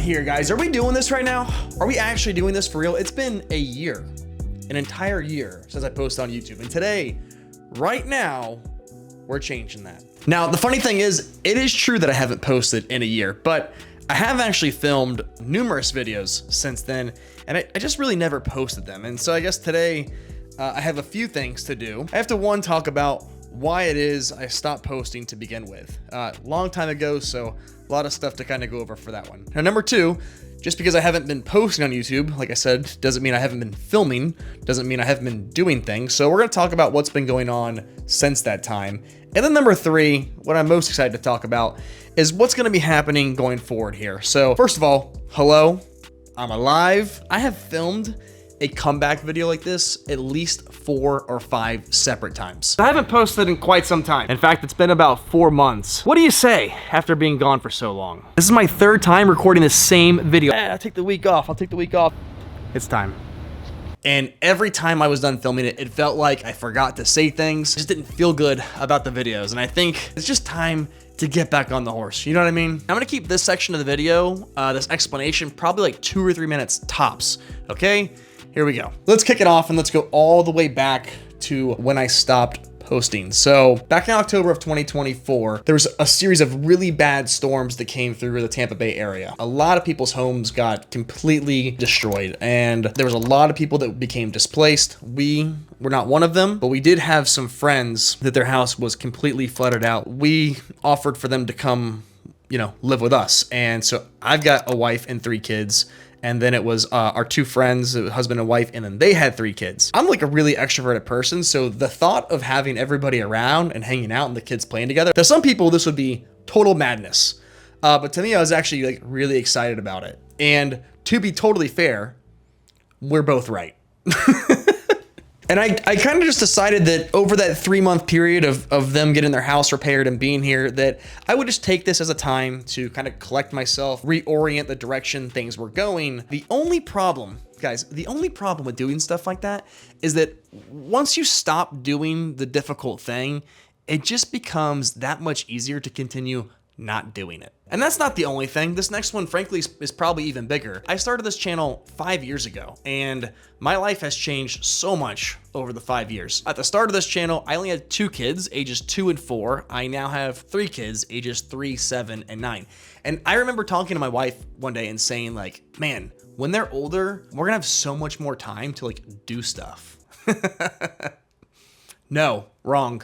here, guys. Are we doing this right now? Are we actually doing this for real? It's been a year, an entire year since I posted on YouTube. And today, right now, we're changing that. Now, the funny thing is, it is true that I haven't posted in a year, but I have actually filmed numerous videos since then, and I just really never posted them. And so I guess today, I have a few things to do. I have to, one, talk about why it is I stopped posting to begin with. Long time ago, so a lot of stuff to kind of go over for that one. Now, number two, just because I haven't been posting on YouTube, like I said, doesn't mean I haven't been filming, doesn't mean I haven't been doing things. So we're gonna talk about what's been going on since that time. And then number three, what I'm most excited to talk about is what's gonna be happening going forward here. So first of all, hello, I'm alive. I have filmed a comeback video like this at least 4 or 5 separate times. I haven't posted in quite some time. In fact, it's been about 4 months. What do you say after being gone for so long? This is my 3rd time recording the same video. I'll take the week off. I'll take the week off. It's time. And every time I was done filming it, it felt like I forgot to say things. I just didn't feel good about the videos. And I think it's just time to get back on the horse. You know what I mean? I'm gonna keep this section of the video, this explanation, probably like 2 or 3 minutes tops, okay? Here we go. Let's kick it off and let's go all the way back to when I stopped posting. So back in October of 2024, there was a series of really bad storms that came through the Tampa Bay area. A lot of people's homes got completely destroyed, and there was a lot of people that became displaced. We were not one of them, but we did have some friends that their house was completely flooded out. We offered for them to come, you know, live with us. And so I've got a wife and 3 kids. And then it was our 2 friends, husband and wife, and then they had 3 kids. I'm like a really extroverted person, so the thought of having everybody around and hanging out and the kids playing together, to some people this would be total madness. But to me, I was actually like really excited about it. And to be totally fair, we're both right. And I kind of just decided that over that 3-month period of them getting their house repaired and being here, that I would just take this as a time to kind of collect myself, reorient the direction things were going. The only problem, guys, the only problem with doing stuff like that is that once you stop doing the difficult thing, it just becomes that much easier to continue not doing it. And that's not the only thing. This next one, frankly, is probably even bigger. I started this channel 5 years ago, and my life has changed so much over the 5 years. At the start of this channel, I only had 2 kids, ages 2 and 4. I now have 3 kids, ages 3, 7, and 9. And I remember talking to my wife one day and saying like, man, when they're older, we're gonna have so much more time to like do stuff. No, wrong.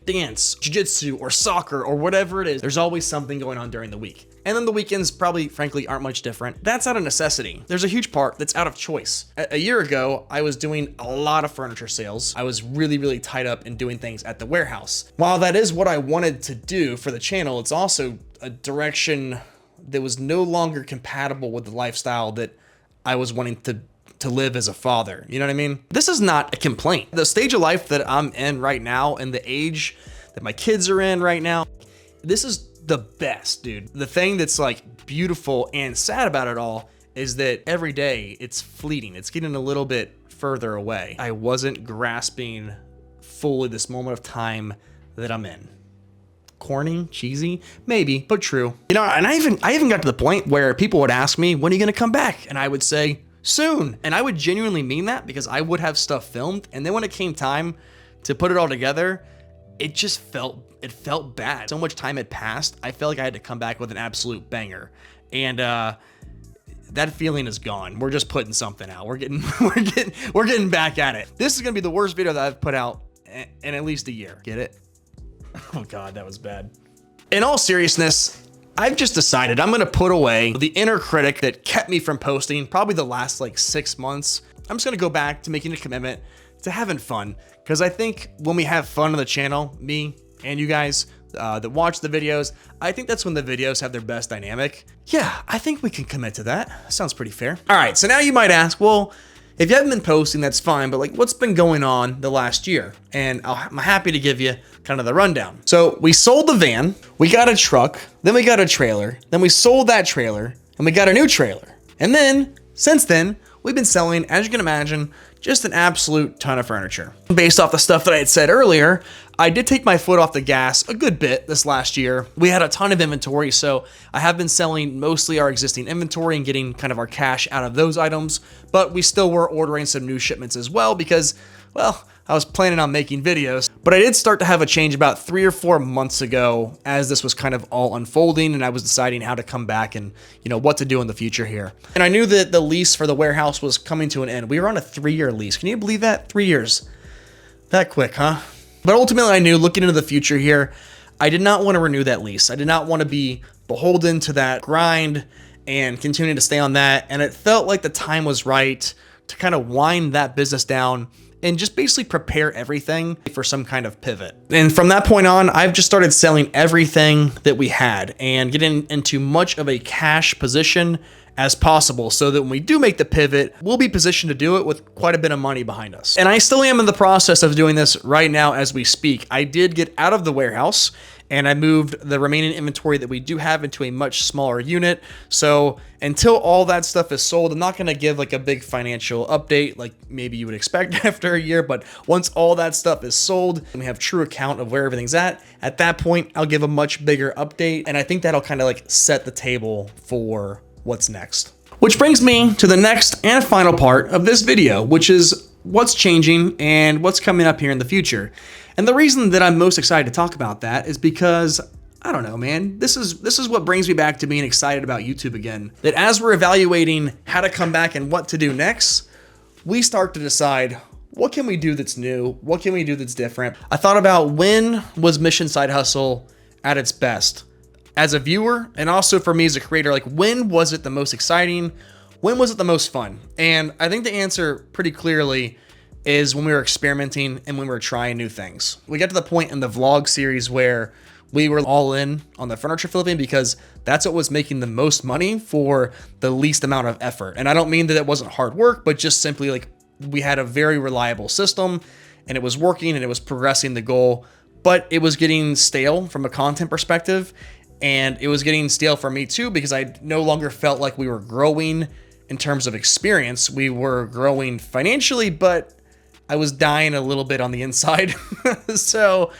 Dance, jiu-jitsu, or soccer, or whatever it is, there's always something going on during the week. And then the weekends probably, frankly, aren't much different. That's out of necessity. There's a huge part that's out of choice. A year ago, I was doing a lot of furniture sales. I was really, really tied up in doing things at the warehouse. While that is what I wanted to do for the channel, it's also a direction that was no longer compatible with the lifestyle that I was wanting to live as a father. You know what I mean? This is not a complaint. The stage of life that I'm in right now and the age that my kids are in right now, this is the best, dude. The thing that's like beautiful and sad about it all is that every day it's fleeting. It's getting a little bit further away. I wasn't grasping fully this moment of time that I'm in. Corny, cheesy, maybe, but true. You know, and I even got to the point where people would ask me, when are you gonna come back? And I would say, soon. And I would genuinely mean that, because I would have stuff filmed, and then when it came time to put it all together, it just felt bad. So much time had passed. I felt like I had to come back with an absolute banger. And that feeling is gone. We're just putting something out. We're getting back at it. This is gonna be the worst video that I've put out in at least a year. Get it? Oh God, that was bad. In all seriousness, I've just decided I'm gonna put away the inner critic that kept me from posting probably the last like 6 months. I'm just gonna go back to making a commitment to having fun, because I think when we have fun on the channel, me and you guys that watch the videos, I think that's when the videos have their best dynamic. Yeah, I think we can commit to that. Sounds pretty fair. All right, so now you might ask, well, if you haven't been posting, that's fine, but like what's been going on the last year? And I'm happy to give you kind of the rundown. So we sold the van, we got a truck, then we got a trailer, then we sold that trailer, and we got a new trailer. And then, since then, we've been selling, as you can imagine, just an absolute ton of furniture. Based off the stuff that I had said earlier, I did take my foot off the gas a good bit this last year. We had a ton of inventory, so I have been selling mostly our existing inventory and getting kind of our cash out of those items, but we still were ordering some new shipments as well because, well, I was planning on making videos, but I did start to have a change about 3 or 4 months ago as this was kind of all unfolding and I was deciding how to come back and, what to do in the future here. And I knew that the lease for the warehouse was coming to an end. We were on a 3-year lease. Can you believe that? 3 years. That quick, huh? But ultimately I knew, looking into the future here, I did not want to renew that lease. I did not want to be beholden to that grind and continuing to stay on that. And it felt like the time was right to kind of wind that business down and just basically prepare everything for some kind of pivot. And from that point on, I've just started selling everything that we had and getting into much of a cash position as possible so that when we do make the pivot, we'll be positioned to do it with quite a bit of money behind us. And I still am in the process of doing this right now as we speak. I did get out of the warehouse and I moved the remaining inventory that we do have into a much smaller unit. So until all that stuff is sold, I'm not gonna give like a big financial update like maybe you would expect after a year, but once all that stuff is sold and we have true account of where everything's at that point, I'll give a much bigger update. And I think that'll kind of like set the table for what's next. Which brings me to the next and final part of this video, which is what's changing and what's coming up here in the future. And the reason that I'm most excited to talk about that is because, I don't know, man, this is what brings me back to being excited about YouTube again. That as we're evaluating how to come back and what to do next, we start to decide, what can we do that's new? What can we do that's different? I thought about, when was Mission Side Hustle at its best? As a viewer, and also for me as a creator, like when was it the most exciting? When was it the most fun? And I think the answer pretty clearly is when we were experimenting and when we were trying new things. We got to the point in the vlog series where we were all in on the furniture flipping because that's what was making the most money for the least amount of effort. And I don't mean that it wasn't hard work, but just simply like we had a very reliable system and it was working and it was progressing the goal, but it was getting stale from a content perspective. And it was getting stale for me too, because I no longer felt like we were growing in terms of experience. We were growing financially, but I was dying a little bit on the inside. So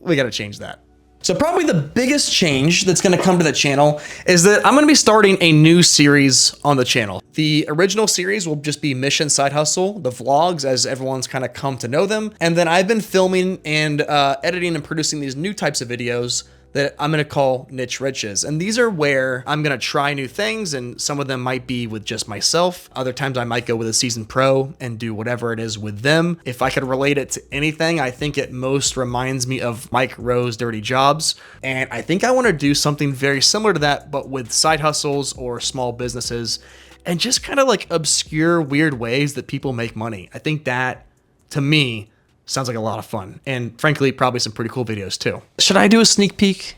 we got to change that. So probably the biggest change that's going to come to the channel is that I'm going to be starting a new series on the channel. The original series will just be Mission Side Hustle, the vlogs as everyone's kind of come to know them. And then I've been filming and editing and producing these new types of videos that I'm gonna call Niche Riches. And these are where I'm gonna try new things, and some of them might be with just myself. Other times I might go with a seasoned pro and do whatever it is with them. If I could relate it to anything, I think it most reminds me of Mike Rowe's Dirty Jobs. And I think I wanna do something very similar to that, but with side hustles or small businesses and just kind of like obscure, weird ways that people make money. I think that, to me, sounds like a lot of fun, and frankly, probably some pretty cool videos too. Should I do a sneak peek?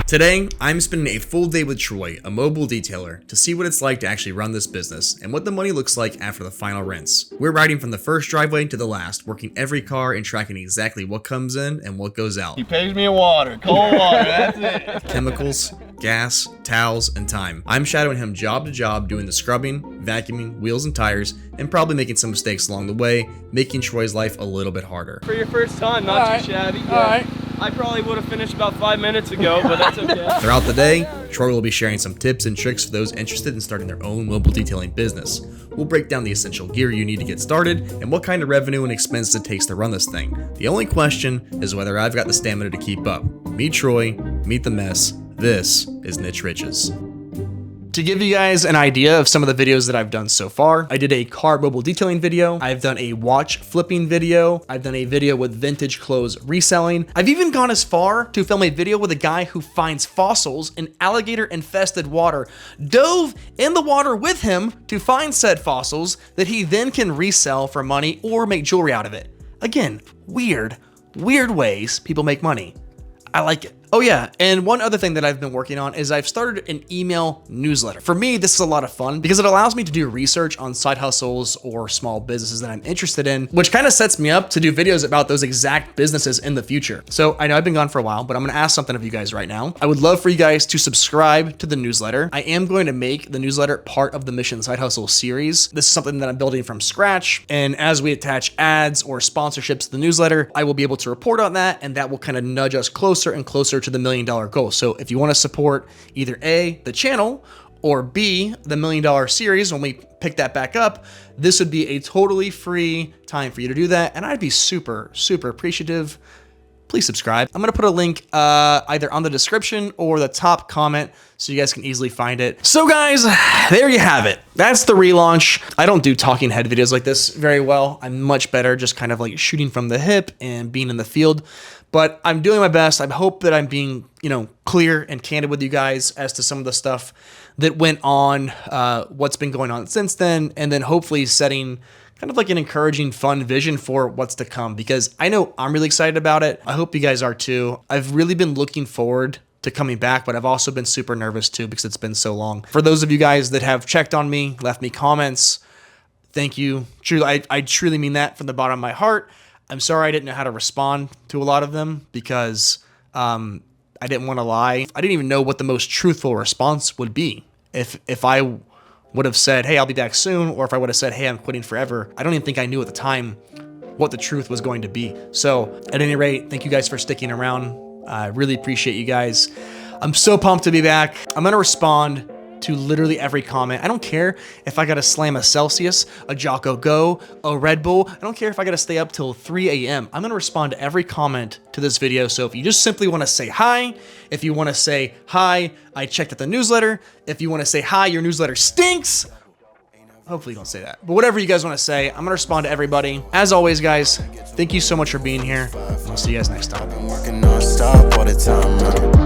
Today, I'm spending a full day with Troy, a mobile detailer, to see what it's like to actually run this business and what the money looks like after the final rinse. We're riding from the first driveway to the last, working every car and tracking exactly what comes in and what goes out. He pays me in water, cold water, that's it. Chemicals, gas, towels, and time. I'm shadowing him job to job, doing the scrubbing, vacuuming, wheels and tires, and probably making some mistakes along the way, making Troy's life a little bit harder. For your first time, not too shabby. Yeah. All right. I probably would have finished about 5 minutes ago, but that's okay. Throughout the day, Troy will be sharing some tips and tricks for those interested in starting their own mobile detailing business. We'll break down the essential gear you need to get started and what kind of revenue and expenses it takes to run this thing. The only question is whether I've got the stamina to keep up. Meet Troy, meet the mess. This is Niche Riches. To give you guys an idea of some of the videos that I've done so far, I did a car mobile detailing video. I've done a watch flipping video. I've done a video with vintage clothes reselling. I've even gone as far to film a video with a guy who finds fossils in alligator infested water, dove in the water with him to find said fossils that he then can resell for money or make jewelry out of it. Again, weird ways people make money. I like it. Oh yeah, and one other thing that I've been working on is I've started an email newsletter. For me, this is a lot of fun because it allows me to do research on side hustles or small businesses that I'm interested in, which kind of sets me up to do videos about those exact businesses in the future. So I know I've been gone for a while, but I'm gonna ask something of you guys right now. I would love for you guys to subscribe to the newsletter. I am going to make the newsletter part of the Mission Side Hustle series. This is something that I'm building from scratch. And as we attach ads or sponsorships to the newsletter, I will be able to report on that, and that will kind of nudge us closer and closer to the $1 million goal. So if you want to support either A, the channel, or B, the $1 million series, when we pick that back up, this would be a totally free time for you to do that. And I'd be super, super appreciative. Please subscribe. I'm gonna put a link either on the description or the top comment so you guys can easily find it. So guys, there you have it. That's the relaunch. I don't do talking head videos like this very well. I'm much better just kind of like shooting from the hip and being in the field. But I'm doing my best. I hope that I'm being, clear and candid with you guys as to some of the stuff that went on, what's been going on since then, and then hopefully setting kind of like an encouraging, fun vision for what's to come, because I know I'm really excited about it. I hope you guys are too. I've really been looking forward to coming back, but I've also been super nervous too because it's been so long. For those of you guys that have checked on me, left me comments, thank you. Truly, I truly mean that from the bottom of my heart. I'm sorry I didn't know how to respond to a lot of them because I didn't want to lie. I didn't even know what the most truthful response would be. If I would have said, hey, I'll be back soon, or if I would have said, hey, I'm quitting forever, I don't even think I knew at the time what the truth was going to be. So at any rate, thank you guys for sticking around. I really appreciate you guys. I'm so pumped to be back. I'm going to respond to literally every comment. I don't care if I gotta slam a Celsius, a Jocko Go, a Red Bull. I don't care if I gotta stay up till 3 a.m. I'm gonna respond to every comment to this video. So if you just simply wanna say hi, if you wanna say, hi, I checked out the newsletter, if you wanna say, hi, your newsletter stinks, hopefully you don't say that. But whatever you guys wanna say, I'm gonna respond to everybody. As always, guys, thank you so much for being here. I'll see you guys next time.